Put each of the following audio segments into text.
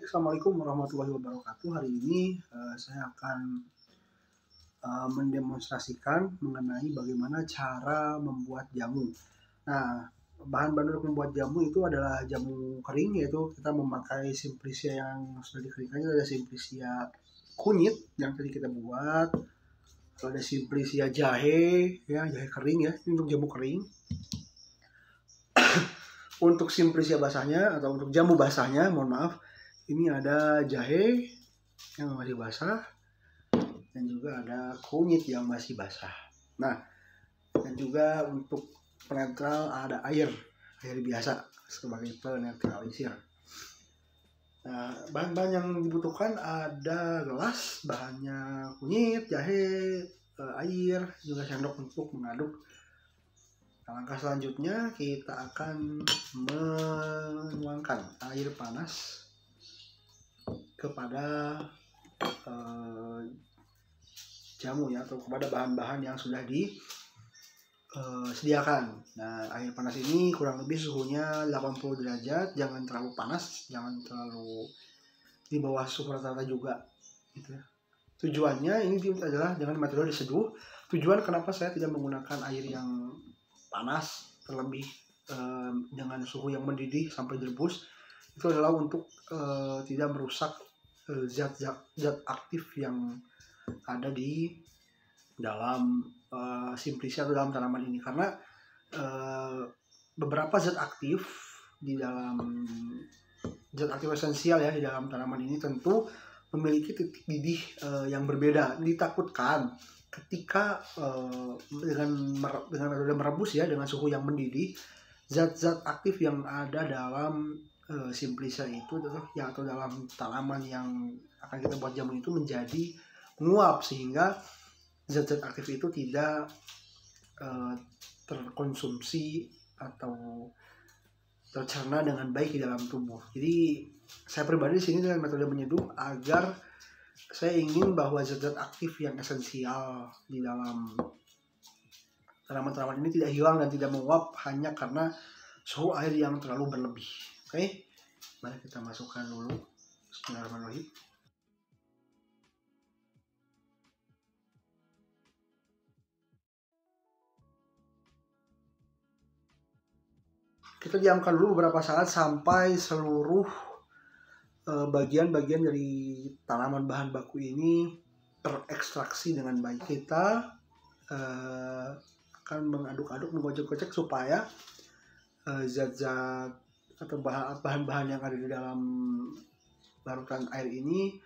Assalamualaikum warahmatullahi wabarakatuh. Hari ini saya akan mendemonstrasikan mengenai bagaimana cara membuat jamu. Nah, bahan-bahan untuk membuat jamu itu adalah jamu kering, yaitu kita memakai simplisia yang sudah dikeringkan. Itu ada simplisia kunyit yang tadi kita buat, ada simplisia jahe, ya jahe kering ya, ini untuk jamu kering. Untuk simplisia basahnya atau untuk jamu basahnya, mohon maaf, ini ada jahe yang masih basah dan juga ada kunyit yang masih basah. Nah, dan juga untuk penetral ada air biasa sebagai penetralisir. Nah, bahan-bahan yang dibutuhkan ada gelas, bahannya kunyit, jahe, air, juga sendok untuk mengaduk. Nah, langkah selanjutnya kita akan menuangkan air panas kepada jamu ya, atau kepada bahan-bahan yang sudah disediakan. Nah, air panas ini kurang lebih suhunya 80 derajat, jangan terlalu panas, jangan terlalu di bawah suhu rata-rata juga gitu ya. Tujuannya ini adalah dengan metode diseduh. Tujuan kenapa saya tidak menggunakan air yang panas terlebih dengan suhu yang mendidih sampai direbus, itu adalah untuk tidak merusak zat aktif yang ada di dalam simplisia atau dalam tanaman ini, karena beberapa zat aktif esensial ya di dalam tanaman ini tentu memiliki titik didih yang berbeda. Ditakutkan ketika dengan metode merebus ya dengan suhu yang mendidih, zat-zat aktif yang ada dalam simplisia itu atau dalam tanaman yang akan kita buat jamu itu menjadi menguap, sehingga zat-zat aktif itu tidak terkonsumsi atau tercerna dengan baik di dalam tubuh. Jadi saya pribadi di sini dengan metode menyeduh agar saya ingin bahwa zat-zat aktif yang esensial di dalam tanaman-tanaman ini tidak hilang dan tidak menguap hanya karena suhu air yang terlalu berlebih. Oke, mari kita masukkan dulu. Bismillahirrahmanirrahim. Kita diamkan dulu beberapa saat sampai seluruh bagian-bagian dari tanaman bahan baku ini terekstraksi dengan baik. Kita akan mengaduk-aduk, menggocek-gocek supaya zat-zat atau bahan-bahan yang ada di dalam larutan air ini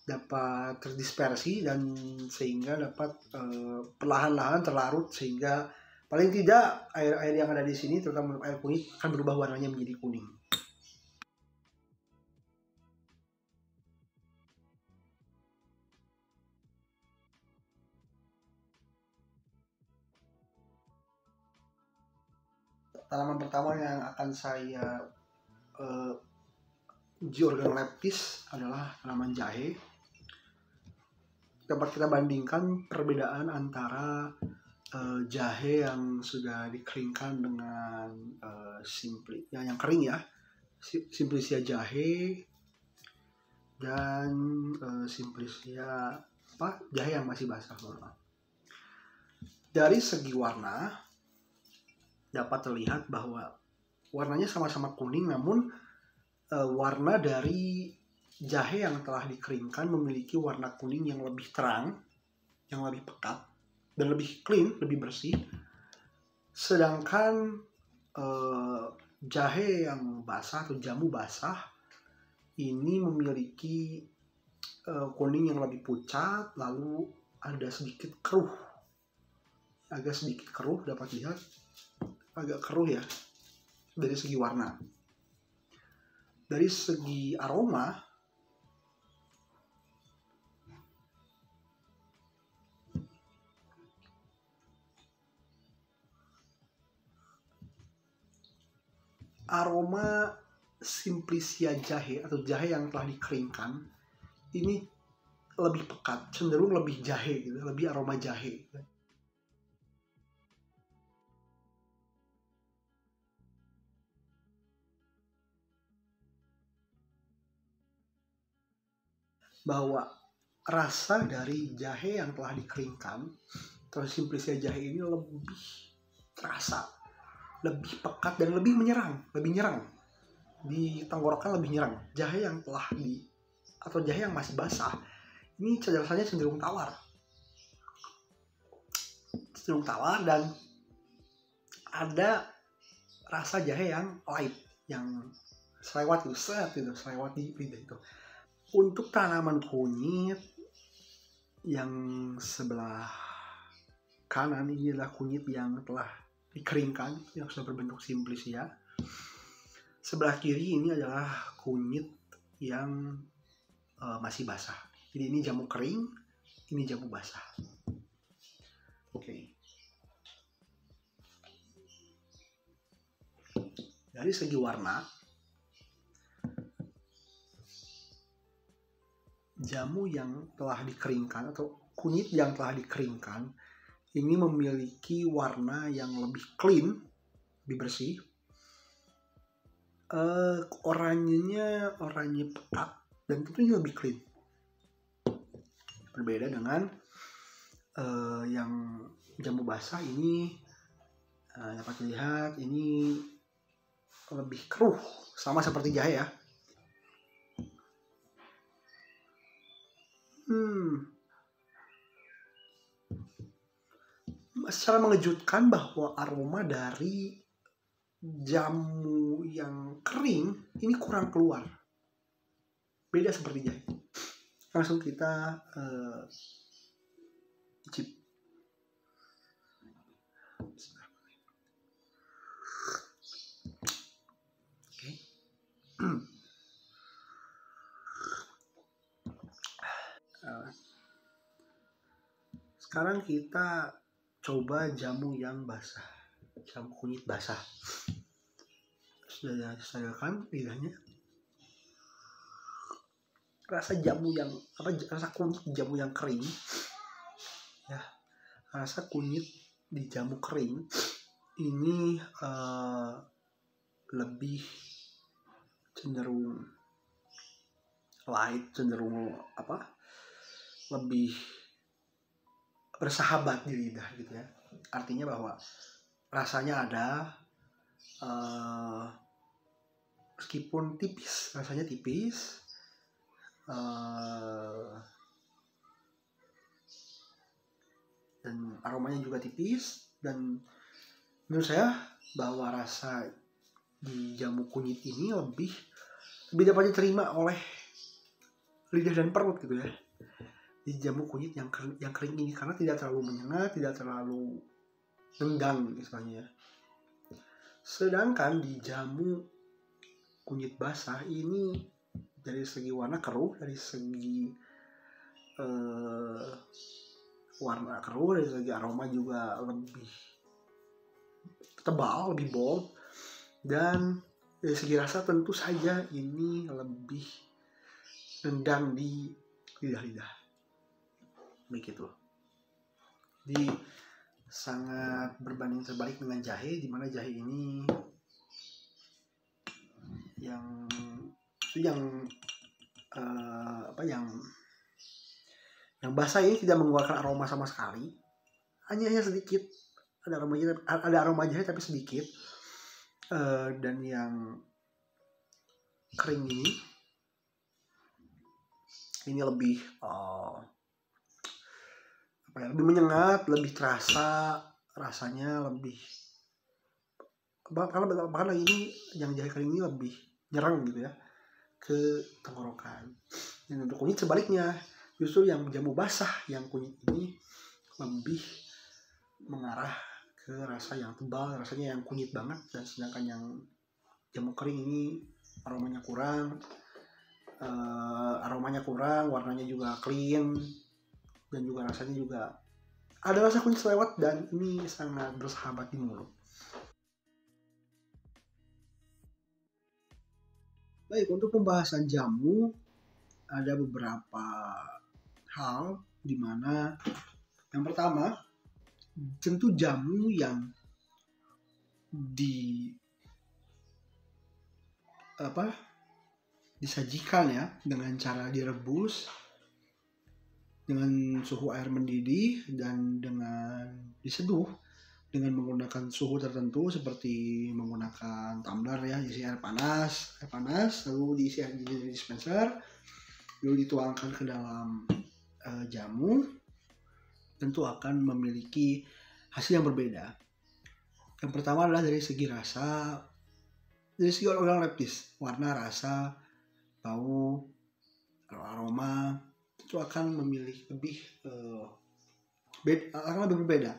dapat terdispersi dan sehingga dapat perlahan-lahan terlarut, sehingga paling tidak air-air yang ada di sini, terutama air kunyit, akan berubah warnanya menjadi kuning. Tanaman pertama yang akan saya uji organoleptis adalah tanaman jahe. Dapat kita bandingkan perbedaan antara jahe yang sudah dikeringkan dengan yang kering ya, simplisia jahe, dan simplisia jahe yang masih basah. Dari segi warna dapat terlihat bahwa warnanya sama-sama kuning, namun warna dari jahe yang telah dikeringkan memiliki warna kuning yang lebih terang, yang lebih pekat, dan lebih clean, lebih bersih. Sedangkan jahe yang basah atau jamu basah ini memiliki kuning yang lebih pucat, lalu ada sedikit keruh, agak sedikit keruh, dapat lihat agak keruh ya dari segi warna. Dari segi aroma, aroma simplisia jahe atau jahe yang telah dikeringkan ini lebih pekat, cenderung lebih jahe gitu, lebih aroma jahe. bahwa rasa dari jahe yang telah dikeringkan atau Simplicia jahe ini lebih terasa, lebih pekat dan lebih nyerang di tenggorokan, lebih nyerang. Jahe yang telah atau jahe yang masih basah ini rasanya cenderung tawar dan ada rasa jahe yang light, yang selewat di lidah itu. Untuk tanaman kunyit yang sebelah kanan ini adalah kunyit yang telah dikeringkan, yang sudah berbentuk Simplicia. Sebelah kiri ini adalah kunyit yang masih basah. Jadi ini jamu kering, ini jamu basah. Oke. Dari segi warna, jamu yang telah dikeringkan atau kunyit yang telah dikeringkan ini memiliki warna yang lebih clean, lebih bersih. Oranye pekat dan tentunya lebih clean. Berbeda dengan yang jamu basah ini dapat dilihat ini lebih keruh, sama seperti jahe ya. Secara mengejutkan bahwa aroma dari jamu yang kering ini kurang keluar, beda seperti jahe. Langsung kita icip. Oke. Sekarang kita coba jamu yang basah, jamu kunyit basah. Sudah disedarkan lidahnya. Rasa kunyit jamu yang kering, ya, rasa kunyit di jamu kering ini lebih cenderung light, lebih bersahabat di lidah gitu ya. Artinya bahwa rasanya ada, meskipun tipis, rasanya tipis, dan aromanya juga tipis. Dan menurut saya bahwa rasa di jamu kunyit ini lebih dapat diterima oleh lidah dan perut gitu ya, di jamu kunyit yang kering ini, karena tidak terlalu menyengat, tidak terlalu nendang istilahnya. Sedangkan di jamu kunyit basah ini dari segi warna keruh, dari segi warna keruh, dari segi aroma juga lebih tebal, lebih bold, dan dari segi rasa tentu saja ini lebih nendang di lidah-lidah. Begitu. Jadi sangat berbanding terbalik dengan jahe, di mana jahe ini yang basah ini tidak mengeluarkan aroma sama sekali, hanya sedikit ada aroma jahe tapi sedikit. Dan yang kering ini lebih lebih menyengat, lebih terasa, rasanya lebih, bahkan ini yang jahe kering ini lebih nyerang gitu ya ke tenggorokan. Dan untuk kunyit sebaliknya, justru yang jamu basah yang kunyit ini lebih mengarah ke rasa yang tebal, rasanya yang kunyit banget. Dan sedangkan yang jamu kering ini aromanya kurang, warnanya juga clean, dan juga rasanya juga ada rasa kunyit selewat, dan ini sangat bersahabat di mulut. Baik, untuk pembahasan jamu ada beberapa hal, di mana yang pertama tentu jamu yang disajikan ya dengan cara direbus dengan suhu air mendidih dan dengan diseduh dengan menggunakan suhu tertentu seperti menggunakan tumbler ya, isi air panas lalu diisi air dingin dari dispenser, lalu dituangkan ke dalam jamu, tentu akan memiliki hasil yang berbeda. Yang pertama adalah dari segi rasa, dari segi organoleptis, warna, rasa, bau, aroma itu akan memiliki akan lebih berbeda.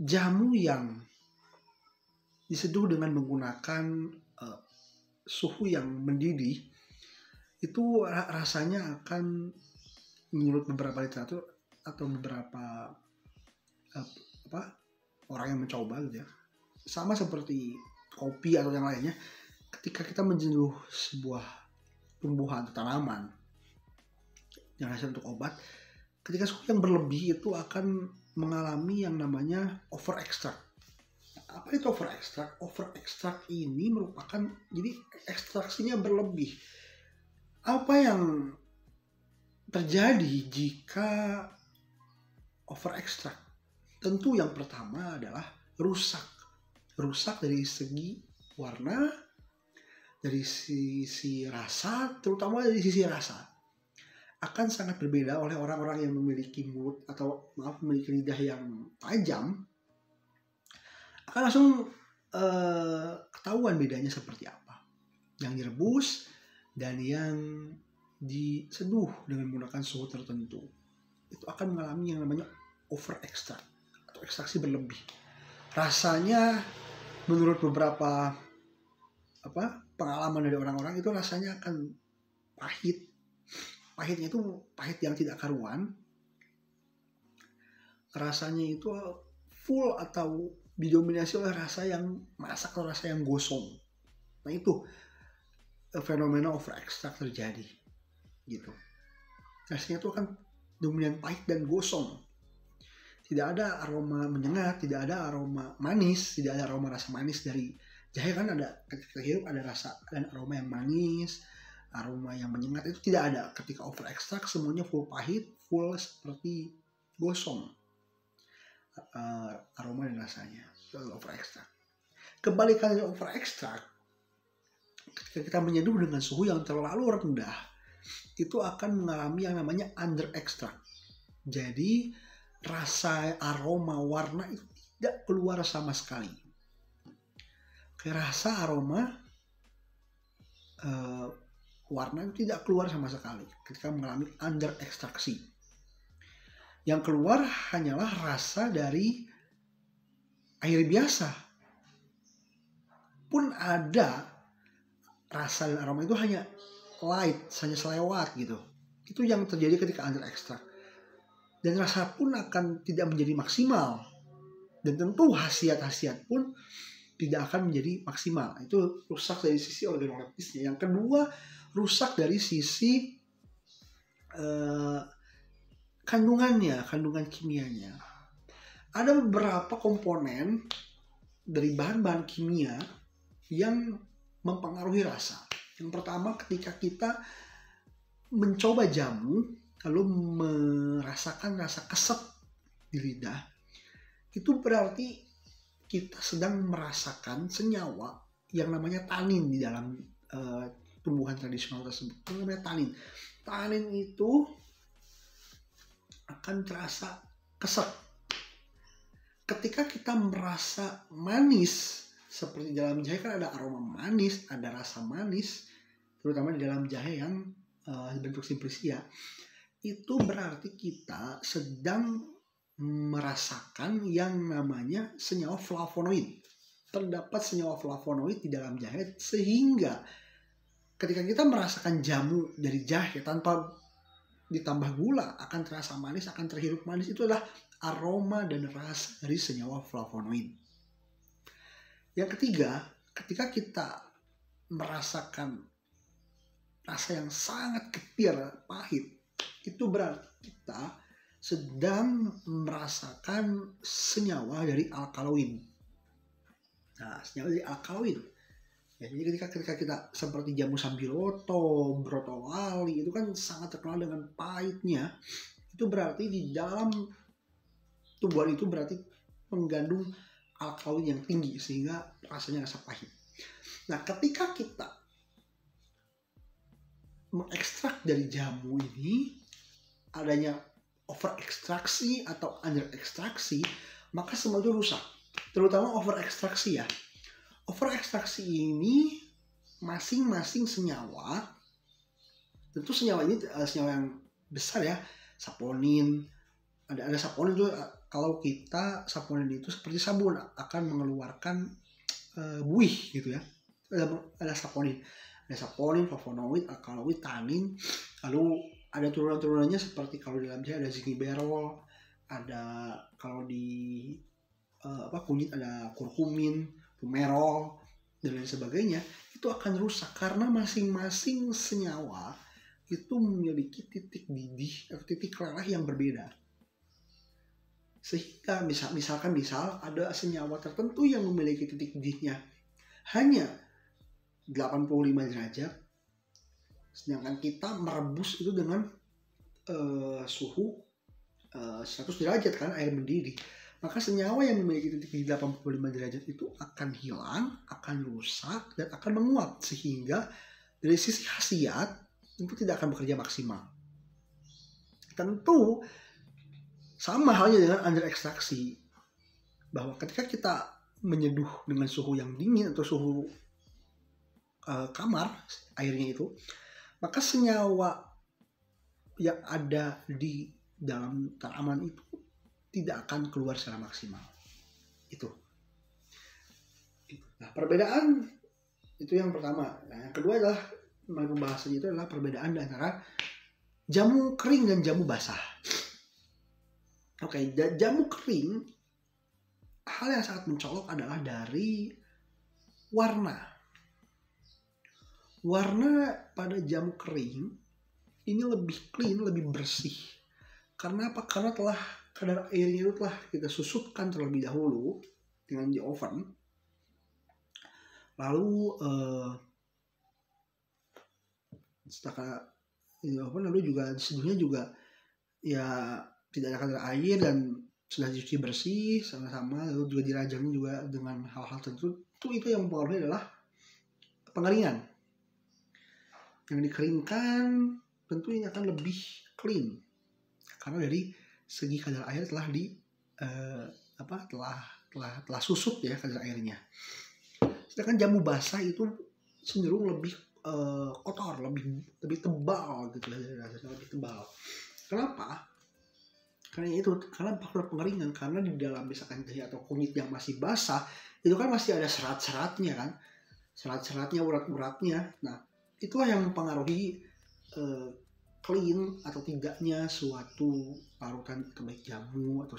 Jamu yang diseduh dengan menggunakan suhu yang mendidih itu rasanya akan, menurut beberapa literatur atau beberapa orang yang mencoba gitu ya, sama seperti kopi atau yang lainnya, ketika kita menjenuh sebuah tumbuhan atau tanaman yang hasil untuk obat, ketika suhu yang berlebih itu akan mengalami yang namanya over extract. Apa itu over extract? Over extract ini merupakan, jadi ekstraksinya berlebih. Apa yang terjadi jika over extract? Tentu yang pertama adalah rusak dari segi warna, dari sisi rasa, terutama dari sisi rasa akan sangat berbeda oleh orang-orang yang memiliki mulut atau memiliki lidah yang tajam. Akan langsung ketahuan bedanya seperti apa yang direbus dan yang diseduh dengan menggunakan suhu tertentu. Itu akan mengalami yang namanya over extract atau ekstraksi berlebih. Rasanya menurut beberapa pengalaman dari orang-orang itu rasanya akan pahit. Pahitnya itu pahit yang tidak karuan. Rasanya itu full atau didominasi oleh rasa yang masak atau rasa yang gosong. Nah itu fenomena over extract terjadi gitu. Rasanya itu akan dominan pahit dan gosong. Tidak ada aroma menyengat, tidak ada aroma manis, tidak ada aroma rasa manis dari jahe. Kan ada ketika hidup ada rasa dan aroma yang manis, aroma yang menyengat, itu tidak ada. Ketika over extract semuanya full pahit, full seperti gosong aroma dan rasanya. Itu over extract. Kebalikan dari over extract, ketika kita menyeduh dengan suhu yang terlalu rendah, itu akan mengalami yang namanya under extract. Jadi rasa, aroma, warna itu tidak keluar sama sekali. Rasa, aroma, warna itu tidak keluar sama sekali ketika mengalami under ekstraksi. Yang keluar hanyalah rasa dari air biasa. Pun ada rasa dan aroma itu hanya light, hanya selewat gitu. Itu yang terjadi ketika under ekstrak. Dan rasa pun akan tidak menjadi maksimal. Dan tentu khasiat-khasiat pun tidak akan menjadi maksimal. Itu rusak dari sisi organoleptisnya. Yang kedua, rusak dari sisi kandungan kimianya. Ada beberapa komponen dari bahan-bahan kimia yang mempengaruhi rasa. Yang pertama, ketika kita mencoba jamu lalu merasakan rasa kesep di lidah, itu berarti kita sedang merasakan senyawa yang namanya tanin di dalam tumbuhan tradisional tersebut. Itu namanya tanin. Tanin itu akan terasa kesep. Ketika kita merasa manis, seperti dalam jahe kan ada aroma manis, ada rasa manis, terutama di dalam jahe yang bentuk simplisia, itu berarti kita sedang merasakan yang namanya senyawa flavonoid. Terdapat senyawa flavonoid di dalam jahe, sehingga ketika kita merasakan jamu dari jahe tanpa ditambah gula akan terasa manis, akan terhirup manis. Itu adalah aroma dan rasa dari senyawa flavonoid. Yang ketiga, ketika kita merasakan rasa yang sangat getir, pahit, itu berarti kita sedang merasakan senyawa dari alkaloid. Nah, senyawa dari alkaloid. Ya, jadi ketika kita seperti jamu sambiloto, broto wali, itu kan sangat terkenal dengan pahitnya. Itu itu berarti di dalam tumbuhan itu berarti mengandung alkaloid yang tinggi sehingga rasanya rasa pahit. Nah, ketika kita mengekstrak dari jamu ini, adanya over ekstraksi atau under ekstraksi, maka semua itu rusak. Terutama over ekstraksi ya. Over ekstraksi ini masing-masing senyawa, tentu senyawa ini senyawa yang besar ya, saponin. Ada saponin itu, kalau kita saponin itu seperti sabun akan mengeluarkan buih gitu ya. Ada saponin. Ada saponin, flavonoid, alkaloid, tanin. Lalu ada turunan-turunannya seperti kalau di dalam jahe ada zingiberol, ada kalau di kunyit ada kurkumin, fumerol, dan lain sebagainya. Itu akan rusak karena masing-masing senyawa itu memiliki titik didih atau titik leleh yang berbeda. Sehingga misal ada senyawa tertentu yang memiliki titik didihnya hanya 85 derajat, sedangkan kita merebus itu dengan suhu 100 derajat kan, air mendidih. Maka senyawa yang memiliki titik di 85 derajat itu akan hilang, akan rusak, dan akan menguap. Sehingga dari sisi khasiat itu tidak akan bekerja maksimal. Tentu sama halnya dengan under ekstraksi. Bahwa ketika kita menyeduh dengan suhu yang dingin atau suhu kamar airnya itu, maka senyawa yang ada di dalam tanaman itu tidak akan keluar secara maksimal. Itu. Nah, perbedaan itu yang pertama. Nah, yang kedua adalah pembahasan itu adalah perbedaan antara jamu kering dan jamu basah. Oke, jamu kering, hal yang sangat mencolok adalah dari warna. Warna pada jamu kering ini lebih clean, lebih bersih. Karena apa? Karena kadar airnya itu telah kita susutkan terlebih dahulu dengan di oven. Lalu setelah di oven, lalu juga seduhnya juga ya tidak ada kadar air dan sudah dicuci bersih sama-sama, lalu juga dirajangnya juga dengan hal-hal tertentu. Itu yang mempengaruhi adalah pengeringan. Yang dikeringkan tentu ini akan lebih clean karena dari segi kadar air telah telah susut ya kadar airnya. Sedangkan jamu basah itu cenderung lebih kotor, lebih tebal gitu, lebih tebal. Kenapa? Karena faktor pengeringan, karena di dalam misalkan jahe atau kunyit yang masih basah itu kan masih ada serat-seratnya kan, serat-seratnya, urat-uratnya. Nah, itulah yang mempengaruhi clean atau tidaknya suatu parutan, baik jamu atau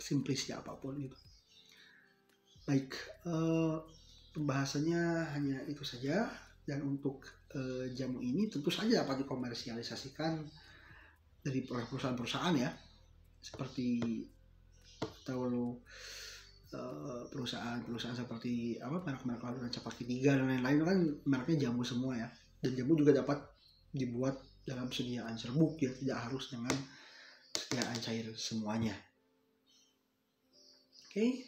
simplisnya apapun itu. Baik, pembahasannya hanya itu saja. Dan untuk jamu ini tentu saja dapat dikomersialisasikan dari perusahaan-perusahaan ya, seperti perusahaan seperti merek-merek lalu Capaki 3 dan lain-lain kan mereknya jamu semua ya. Dan jamu juga dapat dibuat dalam sediaan serbuk ya, tidak harus dengan sediaan cair semuanya. Oke.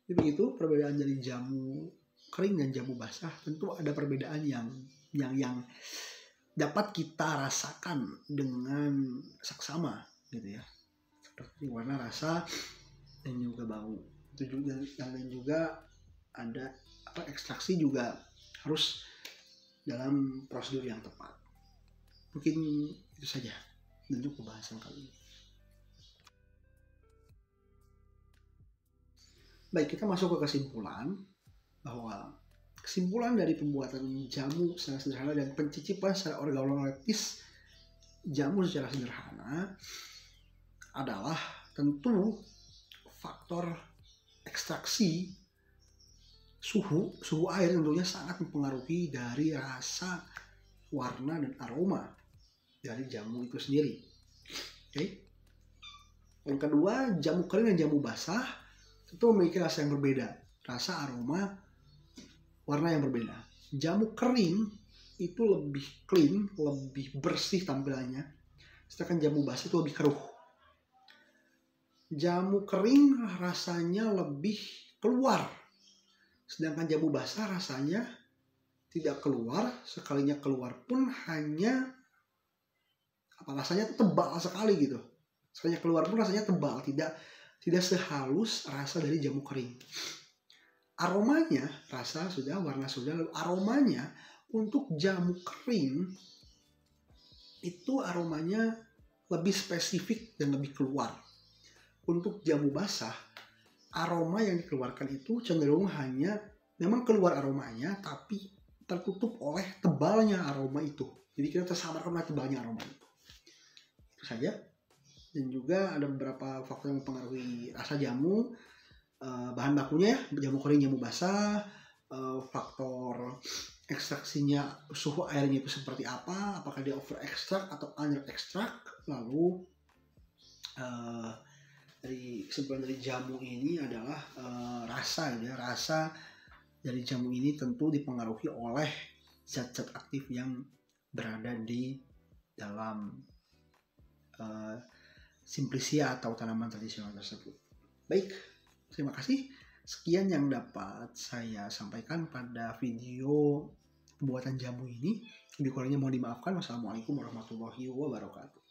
Jadi begitu perbedaan dari jamu kering dan jamu basah. Tentu ada perbedaan yang dapat kita rasakan dengan saksama gitu ya. Seperti warna, rasa, dan juga bau. Itu juga, dan juga ada ekstraksi juga harus dalam prosedur yang tepat. Mungkin itu saja untuk pembahasan kali ini. Baik, kita masuk ke kesimpulan, bahwa kesimpulan dari pembuatan jamu secara sederhana dan pencicipan secara organoleptis jamu secara sederhana adalah tentu faktor ekstraksi suhu air tentunya sangat mempengaruhi dari rasa, warna, dan aroma dari jamu itu sendiri. Oke. Yang kedua, jamu kering dan jamu basah itu memiliki rasa yang berbeda, rasa, aroma, warna yang berbeda. Jamu kering itu lebih clean, lebih bersih tampilannya, sedangkan jamu basah itu lebih keruh. Jamu kering rasanya lebih keluar, sedangkan jamu basah rasanya tidak keluar. Sekalinya keluar pun hanya rasanya tebal sekali gitu. Sekalinya keluar pun rasanya tebal, tidak sehalus rasa dari jamu kering. Aromanya, rasa sudah, warna sudah, lalu aromanya untuk jamu kering itu aromanya lebih spesifik dan lebih keluar. Untuk jamu basah, aroma yang dikeluarkan itu cenderung hanya memang keluar aromanya, tapi tertutup oleh tebalnya aroma itu. Jadi kita tersamarkan oleh tebalnya aroma itu. Itu saja. Dan juga ada beberapa faktor yang mempengaruhi rasa jamu. Bahan bakunya ya, jamu kering, jamu basah, faktor ekstraksinya, suhu airnya itu seperti apa, apakah dia over extract atau under extract. Lalu dari kesimpulan dari jamu ini adalah rasa ya. Rasa dari jamu ini tentu dipengaruhi oleh zat-zat aktif yang berada di dalam Simplicia atau tanaman tradisional tersebut. Baik, terima kasih. Sekian yang dapat saya sampaikan pada video pembuatan jamu ini. Lebih kurangnya mohon dimaafkan. Wassalamualaikum warahmatullahi wabarakatuh.